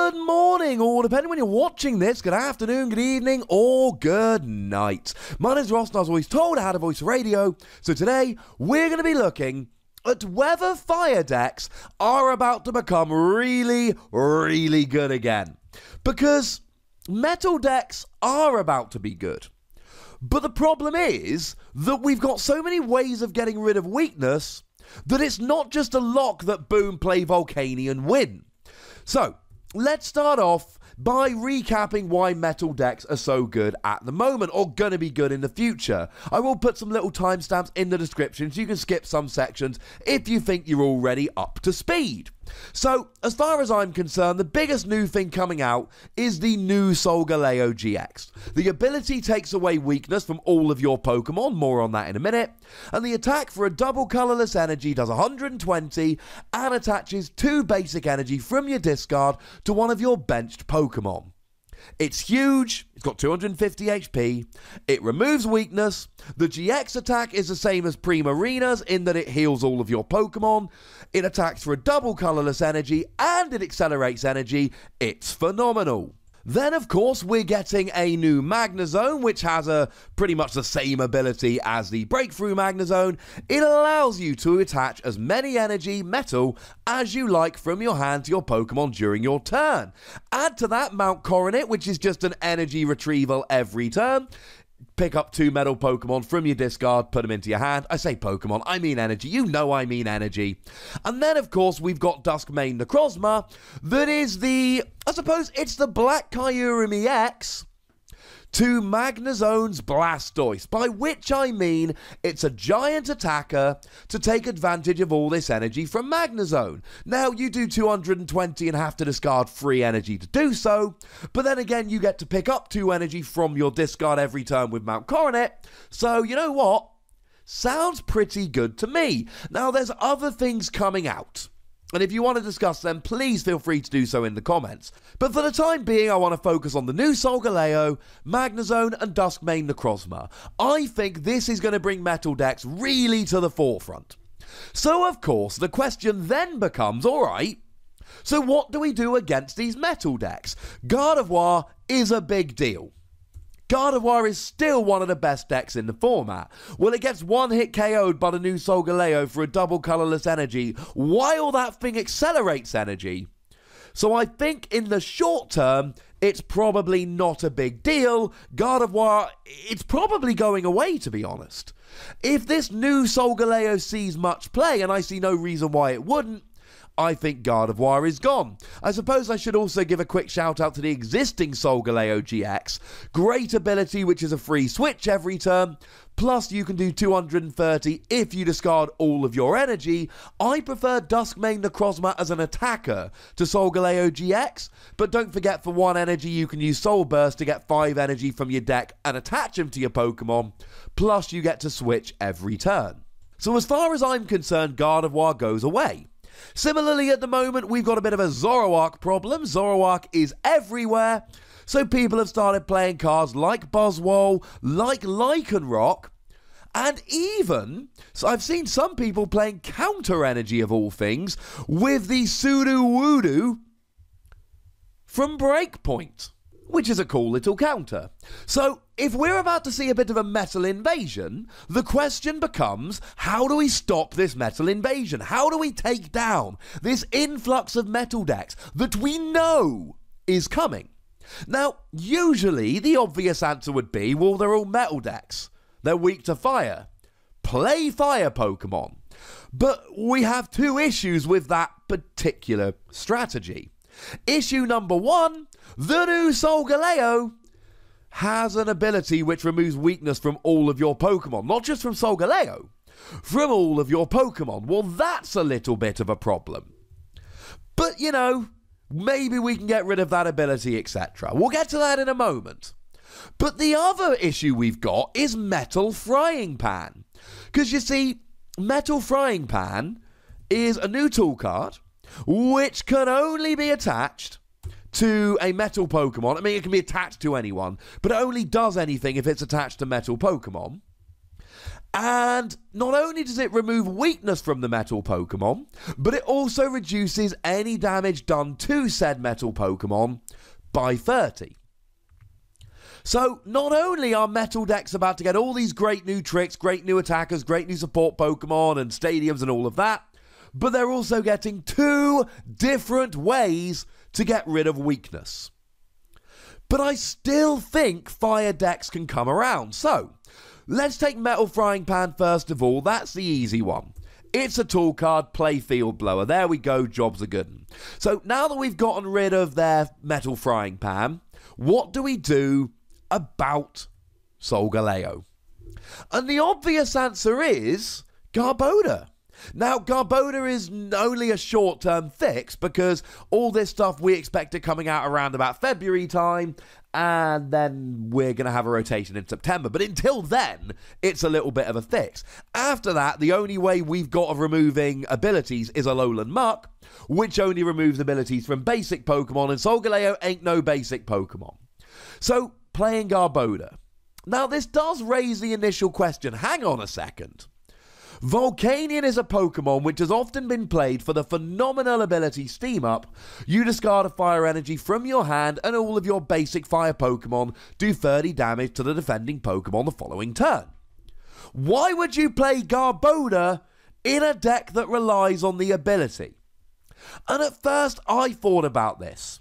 Good morning, or depending when you're watching this, good afternoon, good evening, or good night. My name's Ross, and I was always told I had a voice for radio, so today we're going to be looking at whether fire decks are about to become really, really good again. Because metal decks are about to be good. But the problem is that we've got so many ways of getting rid of weakness that it's not just a lock that boom, play Volcanion, win. So, let's start off by recapping why metal decks are so good at the moment, or gonna be good in the future. I will put some little timestamps in the description so you can skip some sections if you think you're already up to speed. So, as far as I'm concerned, the biggest new thing coming out is the new Solgaleo GX. The ability takes away weakness from all of your Pokemon, more on that in a minute, and the attack for a double colourless energy does 120 and attaches 2 basic energy from your discard to one of your benched Pokemon. It's huge, it's got 250 HP, it removes weakness, the GX attack is the same as Primarina's in that it heals all of your Pokemon, it attacks for a double colourless energy, and it accelerates energy. It's phenomenal. Then, of course, we're getting a new Magnezone, which has pretty much the same ability as the Breakthrough Magnezone. It allows you to attach as many energy, metal, as you like from your hand to your Pokemon during your turn. Add to that Mount Coronet, which is just an energy retrieval every turn. Pick up 2 metal Pokemon from your discard, put them into your hand. I say Pokemon, I mean energy. You know I mean energy. And then, of course, we've got Duskmane Necrozma. That is I suppose it's the Black Kyurem EX to Magnezone's Blastoise, by which I mean it's a giant attacker to take advantage of all this energy from Magnezone. Now, you do 220 and have to discard 3 energy to do so, but then again, you get to pick up 2 energy from your discard every turn with Mount Coronet, so you know what? Sounds pretty good to me. Now, there's other things coming out, and if you want to discuss them, please feel free to do so in the comments. But for the time being, I want to focus on the new Solgaleo, Magnezone, and Duskmane Necrozma. I think this is going to bring metal decks really to the forefront. So, of course, the question then becomes, alright, so what do we do against these metal decks? Gardevoir is a big deal. Gardevoir is still one of the best decks in the format. Well, it gets one hit KO'd by the new Solgaleo for a double colourless energy, while that thing accelerates energy. So I think in the short term, it's probably not a big deal. Gardevoir, it's probably going away, to be honest. If this new Solgaleo sees much play, and I see no reason why it wouldn't, I think Gardevoir is gone. I suppose I should also give a quick shout out to the existing Solgaleo GX. Great ability, which is a free switch every turn. Plus, you can do 230 if you discard all of your energy. I prefer Duskmane Necrozma as an attacker to Solgaleo GX. But don't forget, for 1 energy, you can use Soul Burst to get 5 energy from your deck and attach them to your Pokemon. Plus, you get to switch every turn. So as far as I'm concerned, Gardevoir goes away. Similarly, at the moment, we've got a bit of a Zoroark problem. Zoroark is everywhere, so people have started playing cards like Buzzwole, like Lycanroc, and even, so I've seen some people playing Counter Energy of all things, with the Sudowoodo from Breakpoint, which is a cool little counter. So, if we're about to see a bit of a metal invasion, the question becomes, how do we stop this metal invasion? How do we take down this influx of metal decks that we know is coming? Now, usually the obvious answer would be, well, they're all metal decks. They're weak to fire. Play fire Pokemon. But we have 2 issues with that particular strategy. Issue number 1, the new Solgaleo has an ability which removes weakness from all of your Pokemon. Not just from Solgaleo, from all of your Pokemon. Well, that's a little bit of a problem. But, you know, maybe we can get rid of that ability, etc. We'll get to that in a moment. But the other issue we've got is Metal Frying Pan. Because, you see, Metal Frying Pan is a new tool card which can only be attached to a metal Pokemon. I mean, it can be attached to anyone, but it only does anything if it's attached to metal Pokemon. And not only does it remove weakness from the metal Pokemon, but it also reduces any damage done to said metal Pokemon by 30. So not only are metal decks about to get all these great new tricks, great new attackers, great new support Pokemon and stadiums and all of that, but they're also getting 2 different ways to get rid of weakness. But I still think fire decks can come around. So let's take Metal Frying Pan first of all. That's the easy one. It's a tool card, play Field Blower. There we go, jobs are good. So now that we've gotten rid of their Metal Frying Pan, what do we do about Solgaleo? And the obvious answer is Garbodor. Now, Garbodor is only a short-term fix because all this stuff we expect it coming out around about February time, and then we're going to have a rotation in September. But until then, it's a little bit of a fix. After that, the only way we've got of removing abilities is Alolan Muck, which only removes abilities from basic Pokemon, and Solgaleo ain't no basic Pokemon. So, playing Garbodor. Now, this does raise the initial question. Hang on a second. Volcanion is a Pokemon which has often been played for the phenomenal ability Steam Up. You discard a fire energy from your hand and all of your basic fire Pokemon do 30 damage to the defending Pokemon the following turn. Why would you play Garbodor in a deck that relies on the ability? And at first I thought about this,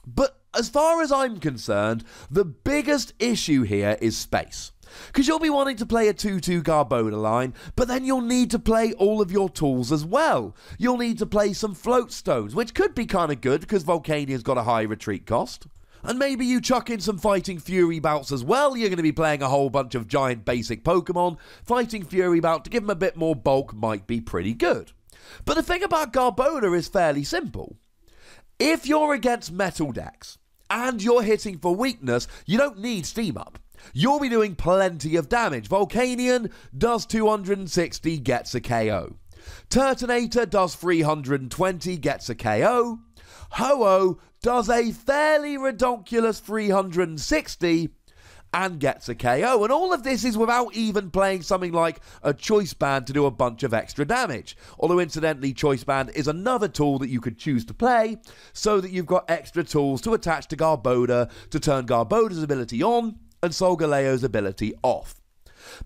but as far as I'm concerned, the biggest issue here is space. Because you'll be wanting to play a 2-2 Garbodor line, but then you'll need to play all of your tools as well. You'll need to play some float stones, which could be kind of good because Volcanion's got a high retreat cost. And maybe you chuck in some Fighting Fury bouts as well. You're going to be playing a whole bunch of giant basic Pokemon. Fighting Fury bout to give them a bit more bulk might be pretty good. But the thing about Garbodor is fairly simple. If you're against metal decks and you're hitting for weakness, you don't need Steam Up. You'll be doing plenty of damage. Volcanion does 260, gets a KO. Turtonator does 320, gets a KO. Ho-Oh does a fairly redonkulous 360 and gets a KO. And all of this is without even playing something like a Choice Band to do a bunch of extra damage. Although incidentally, Choice Band is another tool that you could choose to play so that you've got extra tools to attach to Garbodor to turn Garbodor's ability on and Solgaleo's ability off.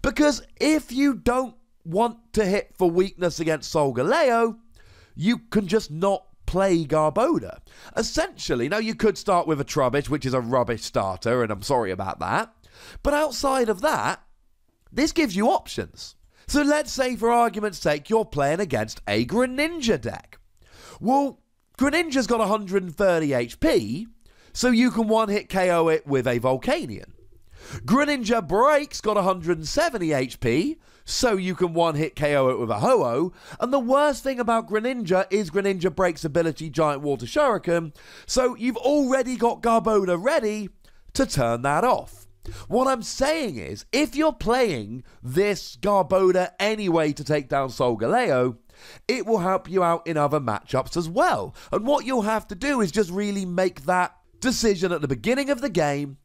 Because if you don't want to hit for weakness against Solgaleo, you can just not play Garbodor. Essentially, now you could start with a Trubbish, which is a rubbish starter, and I'm sorry about that. But outside of that, this gives you options. So let's say, for argument's sake, you're playing against a Greninja deck. Well, Greninja's got 130 HP, so you can one-hit KO it with a Volcanion. Greninja Break's got 170 HP, so you can one-hit KO it with a Ho-Oh, and the worst thing about Greninja is Greninja Break's ability Giant Water Shuriken, so you've already got Garbodor ready to turn that off. What I'm saying is, if you're playing this Garbodor anyway to take down Solgaleo, it will help you out in other matchups as well, and what you'll have to do is just really make that decision at the beginning of the game.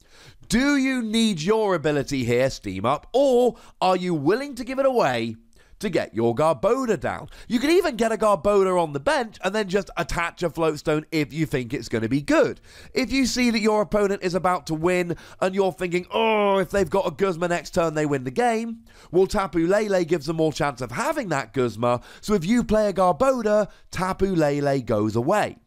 Do you need your ability here, Steam Up, or are you willing to give it away to get your Garbodor down? You can even get a Garbodor on the bench and then just attach a Floatstone if you think it's going to be good. If you see that your opponent is about to win and you're thinking, oh, if they've got a Guzma next turn, they win the game, well, Tapu Lele gives them more chance of having that Guzma, so if you play a Garbodor, Tapu Lele goes away.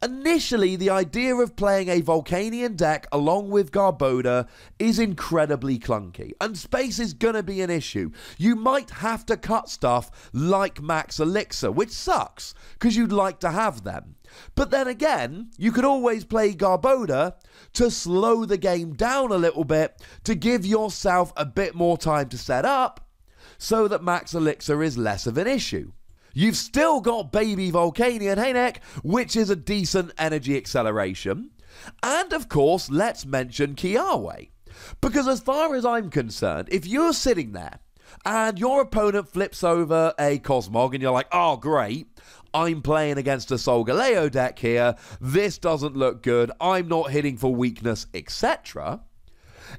Initially, the idea of playing a Volcanion deck along with Garbodor is incredibly clunky, and space is going to be an issue. You might have to cut stuff like Max Elixir, which sucks, because you'd like to have them. But then again, you could always play Garbodor to slow the game down a little bit, to give yourself a bit more time to set up, so that Max Elixir is less of an issue. You've still got Baby Volcanion, hey Nick, which is a decent energy acceleration. And of course, let's mention Kiawe. Because as far as I'm concerned, if you're sitting there and your opponent flips over a Cosmog and you're like, oh great, I'm playing against a Solgaleo deck here, this doesn't look good, I'm not hitting for weakness, etc.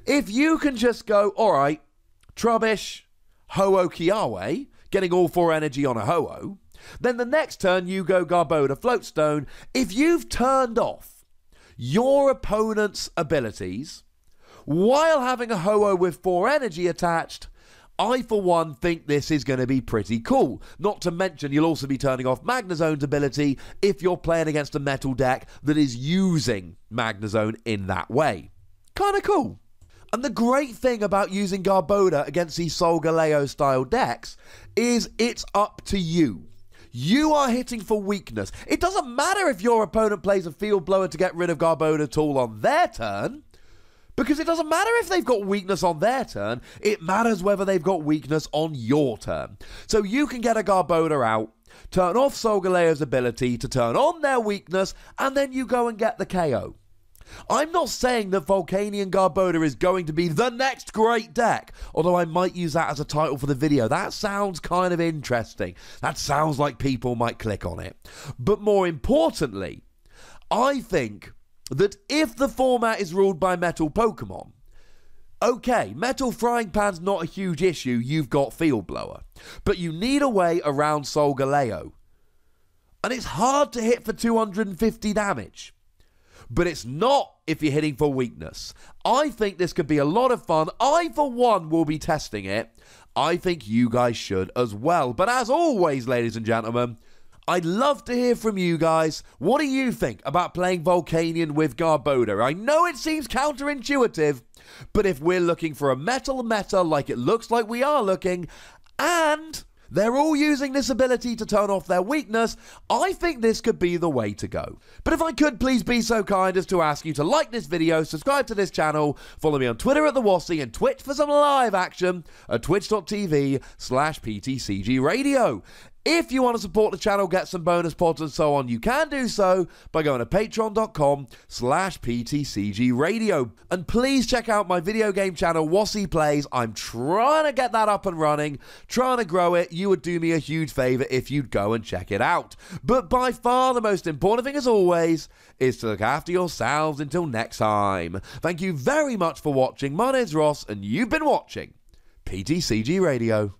If you can just go, alright, Trubbish, Ho-Oh Kiawe, getting all 4 energy on a Ho-Oh. Then the next turn you go Garbodor Floatstone. If you've turned off your opponent's abilities while having a Ho-Oh with 4 energy attached, I for one think this is going to be pretty cool. Not to mention you'll also be turning off Magnezone's ability if you're playing against a metal deck that is using Magnezone in that way. Kinda cool. And the great thing about using Garbodor against these Solgaleo style decks is it's up to you. You are hitting for weakness. It doesn't matter if your opponent plays a Field Blower to get rid of Garbodor tool on their turn, because it doesn't matter if they've got weakness on their turn. It matters whether they've got weakness on your turn. So you can get a Garbodor out, turn off Solgaleo's ability to turn on their weakness, and then you go and get the KO. I'm not saying that Volcanion Garbodor is going to be the next great deck, although I might use that as a title for the video. That sounds kind of interesting. That sounds like people might click on it. But more importantly, I think that if the format is ruled by Metal Pokemon, okay, Metal Frying Pan's not a huge issue, you've got Field Blower, but you need a way around Solgaleo. And it's hard to hit for 250 damage. But it's not if you're hitting for weakness. I think this could be a lot of fun. I, for one, will be testing it. I think you guys should as well. But as always, ladies and gentlemen, I'd love to hear from you guys. What do you think about playing Volcanion with Garbodor? I know it seems counterintuitive, but if we're looking for a metal meta like it looks like we are looking, and they're all using this ability to turn off their weakness, I think this could be the way to go. But if I could please be so kind as to ask you to like this video, subscribe to this channel, follow me on Twitter at TheWassy, and Twitch for some live action at twitch.tv/PTCG Radio. If you want to support the channel, get some bonus pods and so on, you can do so by going to patreon.com/PTCG Radio. And please check out my video game channel, Wassy Plays. I'm trying to get that up and running, trying to grow it. You would do me a huge favor if you'd go and check it out. But by far the most important thing, as always, is to look after yourselves until next time. Thank you very much for watching. My name's Ross, and you've been watching PTCG Radio.